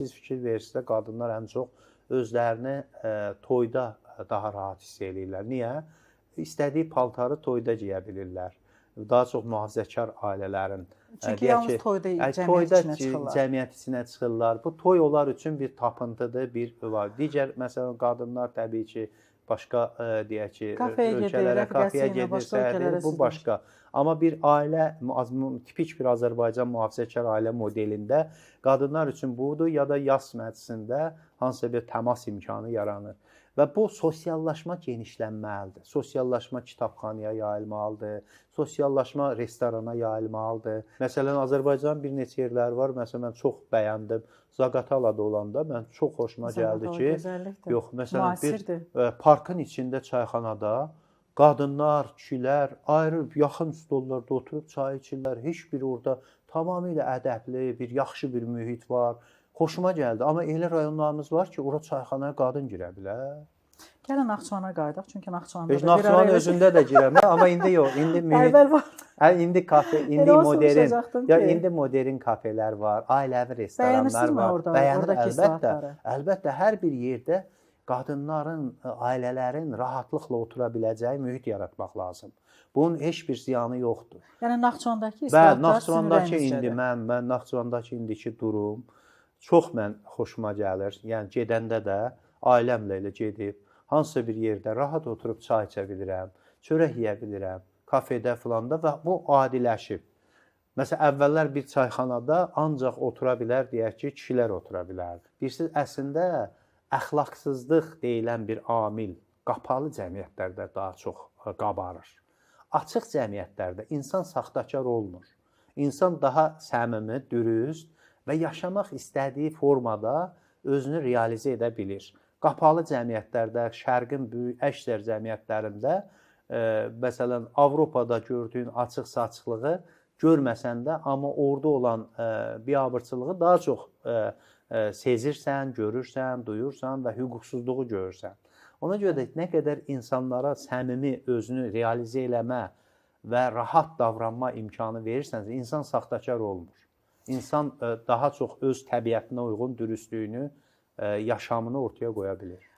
Siz fikir verirsiniz, qadınlar ən çox özlərini toyda daha rahat hiss edirlər. Niyə? İstədiyi paltarı toyda giyə bilirlər. Daha çox mühafizəkar ailələrin. Çünki yalnız toyda cəmiyyət içinə çıxırlar. Cəmiyyət içinə çıxırlar. Bu toy onlar üçün bir tapıntıdır, bir var. Digər, məsələn, qadınlar təbii ki, başqa deyək ki, ölkələrə, kafeyə gedirsə, bu başqa. Amma bir ailə, tipik bir Azərbaycan mühafizəkar ailə modelində qadınlar üçün budur, ya da yas məclisində hansısa bir təmas imkanı yaranır. Və bu sosiallaşma genişlənməlidir. Sosiallaşma kitabxanaya yayılmalıdır, sosiallaşma restorana yayılmalıdır. Məsələn, Azərbaycanın bir neçə yerləri var. Məsələn, mən çox bəyəndim. Zaqatalada olanda mən çox xoşuma gəldi ki, yox, məsələn, bir parkın içində çayxanada qadınlar, kişilər ayrı yaxın stollarda oturub çay içirlər. Heç bir orada tamamilə ədəbli, bir yaxşı bir mühit var. Xoşuma gəldi. Amma elə rayonlarımız var ki, ora çayxanaya qadın girə bilər. Gəlin Naxçıvana qayıdaq. Çünki Naxçıvanda da Naxçıvanın özündə də girəm, amma indi yox. İndi əvvəl var. İndi kafe, indi modern kafelər var, ailəvi restoranlar var. Bəyənir, əlbəttə hər bir yerdə qadınların, ailələrin rahatlıqla otura biləcəyi mühit yaratmaq lazım. Bunun heç bir ziyanı yoxdur. Yəni Naxçıvandakı islahatlar sizin ürəyinizcədir. Mən Naxçıvandakı indiki durum çox xoşuma gəlir. Yəni gedəndə də ailəmlə elə gedib, hansısa bir yerdə rahat oturub çay içə bilirəm, çörək yeyə bilirəm, kafedə filanda və bu adiləşib. Məsələn, əvvəllər bir çayxanada ancaq otura bilər, deyək ki, kişilər otura bilərdi. Bilirsiniz, əslində əxlaqsızlıq deyilən bir amil qapalı cəmiyyətlərdə daha çox qabarır. Açıq cəmiyyətlərdə insan saxtakar olmur. İnsan daha səmimi, dürüst və yaşamaq istədiyi formada özünü realizə edə bilir. Qapalı cəmiyyətlərdə, şərqin böyük əksər cəmiyyətlərində, məsələn, Avropada gördüyün açıq-saçıqlığı görməsən də, amma orada olan biabırçılığı daha çox sezirsən, görürsən, duyursan və hüquqsuzluğu görürsən. Ona görə də nə qədər insanlara səmimi özünü realizə eləmə və rahat davranma imkanı verirsənsə, insan saxtakar olmur. İnsan daha çox öz təbiətinə uyğun dürüstlüyünü, yaşamını ortaya qoya bilir.